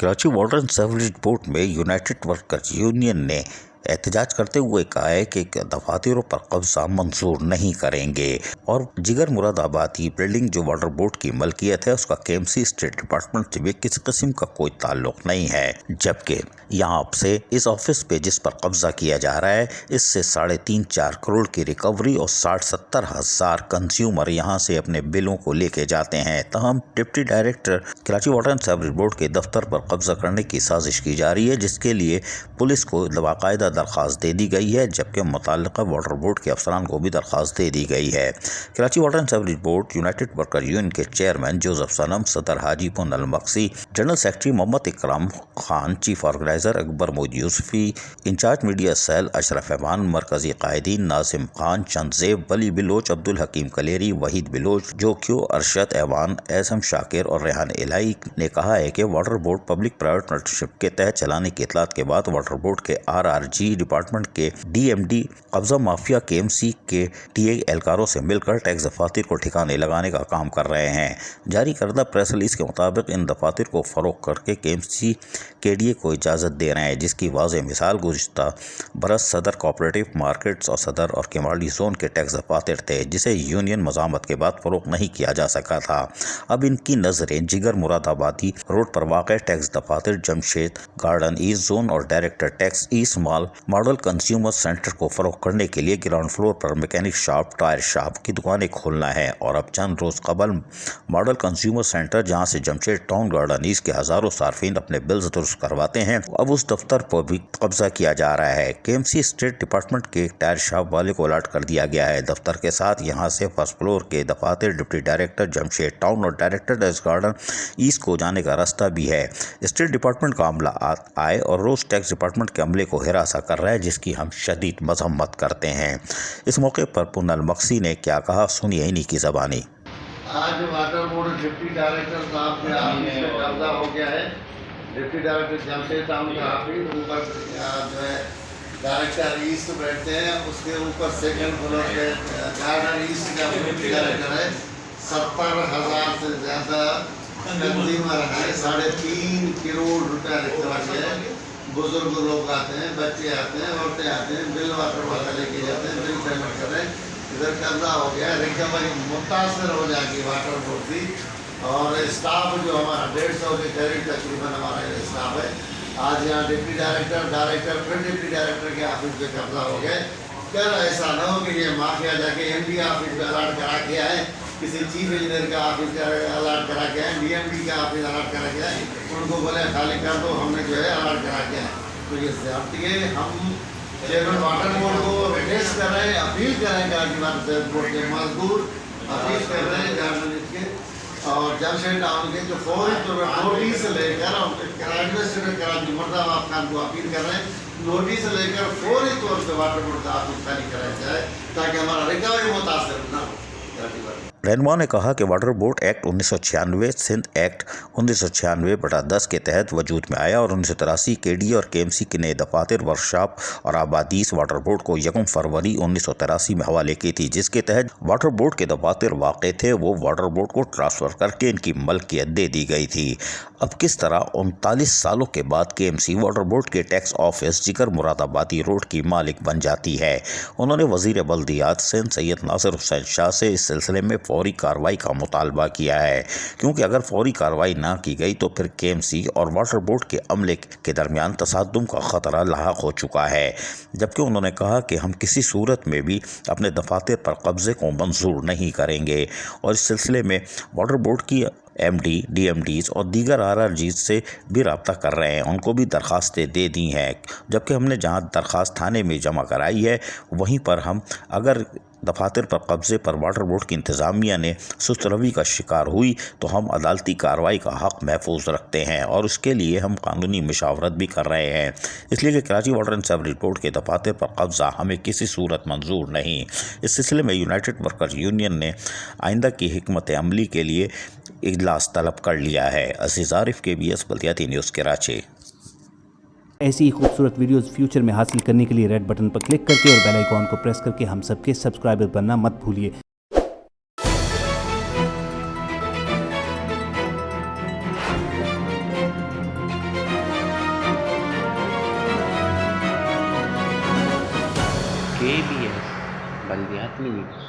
Karachi water and sewerage board में United workers union ने एहतजाज करते हुए कहा है कि दफातरों पर कब्जा मंजूर नहीं करेंगे और जिगर मुरादाबादी बिल्डिंग जो वाटर बोर्ड की मलकियत है उसका केएमसी स्टेट डिपार्टमेंट से भी किसी किस्म का कोई ताल्लुक नहीं है, जबकि यहाँ से इस ऑफिस पे जिस पर कब्जा किया जा रहा है इससे 3.5-4 करोड़ की रिकवरी और 60-70 हज़ार कंज्यूमर यहाँ से अपने बिलों को लेके जाते हैं। तमाम deputy director Karachi water and sewerage board के दफ्तर पर कब्जा करने की साजिश की जा रही है, जिसके लिए पुलिस को बाकायदा दरख्वास्त दे दी गई है, जबकि मुतल्लिका वाटर बोर्ड के अफसरान को भी दरख्वास्त दे दी गई है। Karachi water and sewerage board united worker union के चेयरमैन जोसेफ सनम, सदर Haji Punal Maksi, general secretary Mohammad Ikram Khan, chief organizer Akbar Mod Yusufi, incharge media cell Ashraf Aman, मरकजी कायदीन नाजिम खान, चंदजेब, वली बिलोच, अब्दुल हकीम कलेरी, वहीद बिलोच, जोक्यो, अरशद ऐवान, एसम शाकिर और रेहान इलाई ने कहा है कि water board public private partnership के तहत चलाने की इतलात के बाद वाटर बोर्ड के RRG डिपार्टमेंट के DMD कब्जा माफिया KMC के TA एहलकारों से मिलकर टैक्स दफातर को ठिकाने लगाने का काम कर रहे हैं। जारी करदा प्रेस रिलीज के मुताबिक इन दफातर को फरोख करके KMC KDA को इजाज़त दे रहे हैं, जिसकी वाज़ेह मिसाल गुज़िश्ता बरस सदर कोऑपरेटिव मार्केट्स और सदर और केमाली जोन के टैक्स दफातर थे, जिसे यूनियन मज़ामत के बाद फरोख नहीं किया जा सका था। अब इनकी नज़रें जिगर मुरादाबादी रोड पर वाक़ टैक्स दफातर, जमशेद गार्डन ईस्ट जोन और director tax east mall model consumer centre को फरोख करने के लिए ग्राउंड फ्लोर पर मैकेनिक शॉप, टायर शॉप की दुकानें खोलना है। और अब चंद रोज़ कबल मॉडल कंज्यूमर सेंटर, जहां से जमशेद टाउन गार्डन ईस्ट के हज़ारों सार्फिन अपने बिल्स दुरुस्त करवाते हैं, अब उस दफ्तर पर भी कब्जा किया जा रहा है। KMC स्टेट डिपार्टमेंट के टायर शॉप वाले को अलर्ट कर दिया गया है। दफ्तर के साथ यहां से फर्स्ट फ्लोर के दफातर, डिप्टी डायरेक्टर जमशेद टाउन और डायरेक्टर टैक्स गार्डन ईस्ट को जाने का रास्ता भी है। स्टेट डिपार्टमेंट का अमला आए और रोज टैक्स डिपार्टमेंट के अमले को हिरासा कर रहा है, जिसकी हम शदीद मजम्मत करते हैं। इस मौके पर पुनल मक्सी ने क्या कहा, सुनिए इन्हीं की ज़बानी। आज वाटर बोर्ड डिप्टी डायरेक्टर साहब के ऑफिस में कब्जा हो गया है। डिप्टी डायरेक्टर जमशेद टाउन का ऑफिस ऊपर जो है डायरेक्टर ईस्ट बैठते हैं, उसके ऊपर सेकंड फ्लोर पे गार्डन ईस्ट का डिप्टी डायरेक्टर है। 70,000 से ज़्यादा कंज्यूमर है, 3.5 करोड़ रुपया रिकवरी है। बुजुर्ग लोग आते हैं, बच्चे आते हैं, औरतें आते हैं, बिल वाटर वाला लेके जाते हैं, बिल पेमेंट कर रहे हैं। इधर कब्जा हो गया, रिकवरी मुतासर हो जाएगी वाटर बोर्ड की। और स्टाफ जो हमारा 150 के करीब तकरीबन हमारा स्टाफ है। आज यहाँ डिप्टी डायरेक्टर फिर डिप्टी डायरेक्टर के ऑफिस पे कब्जा हो गए। कल ऐसा न हो कि ये माफिया जाके MD ऑफिस पे अलर्ट करा के आए, किसी चीफ इंजीनियर का ऑफिस अलर्ट करा के आए, DMD का ऑफिस अलर्ट करा के आए, उनको बोले खाली कर दो, हमने जो है अलर्ट करा के आए। तो ये ज़्यादती है। हम चेयरमैन वाटर बोर्ड को रिक्वेस्ट कर रहे हैं, अपील कर रहे हैं कराची वाटर बोर्ड के मजदूर अपील कर रहे हैं जर्नलिस्ट के और जमशेद टाउन के जो फौरी नोटिस लेकर एडमिनिस्ट्रेटर कराची मुर्दाबाद खान को अपील कर रहे हैं, नोटिस लेकर फौरी तौर पर वाटर बोर्ड का ऑफिस खाली कराया जाए ताकि हमारा रिकवरी मुतासर न हो। रहनुमा ने कहा कि water board act 1996 Sindh act 1996/10 के तहत वजूद में आया और 1983 KDA और KMC के नए दफातर, वर्कशॉप और आबादीस वाटर बोर्ड को 1 फरवरी 1983 में हवाले की थी, जिसके तहत वाटर बोर्ड के दफातर वाक़ थे वो वाटर बोर्ड को ट्रांसफ़र करके इनकी मलकियत दे दी गई थी। अब किस तरह 39 सालों के बाद KMC वाटर बोर्ड के टैक्स ऑफिस जिगर मुरादाबादी रोड की मालिक बन जाती है। उन्होंने वज़ीर बल्दियात सिंध सैयद नासिर हुसैन शाह से इस सिलसिले में फौरी कार्रवाई का मुतालबा किया है, क्योंकि अगर फौरी कार्रवाई ना की गई तो फिर KMC और वाटर बोर्ड के अमले के दरमियान तसादुम का ख़तरा लाहक हो चुका है। जबकि उन्होंने कहा कि हम किसी सूरत में भी अपने दफातर पर कब्जे को मंजूर नहीं करेंगे और इस सिलसिले में वाटर बोर्ड की MD, DMDs और दीगर RRGs से भी रब्ता कर रहे हैं, उनको भी दरख्वास्तें दे दी हैं। जबकि हमने जहां दरख्वास्त थाने में जमा कराई है, वहीं पर हम अगर दफातर पर कब्ज़े पर वाटर बोर्ड की इंतज़ामिया ने सुस्त रवि का शिकार हुई तो हम अदालती कार्रवाई का हक़ महफूज रखते हैं और उसके लिए हम कानूनी मशावरत भी कर रहे हैं। इसलिए कि Karachi water and sewerage board के दफातर पर कब्ज़ा हमें किसी सूरत मंजूर नहीं। इस सिलसिले में यूनाइटेड वर्कर्स यूनियन ने आइंदा की हिकमत अमली के लिए इजलास तलब कर लिया है। अज़ीज़ आरिफ, KBS बल्दियाती न्यूज़, कराची। ऐसी ही खूबसूरत वीडियोस फ्यूचर में हासिल करने के लिए रेड बटन पर क्लिक करके और बेल आइकॉन को प्रेस करके हम सबके सब्सक्राइबर बनना मत भूलिए। KBS बल्दियात limits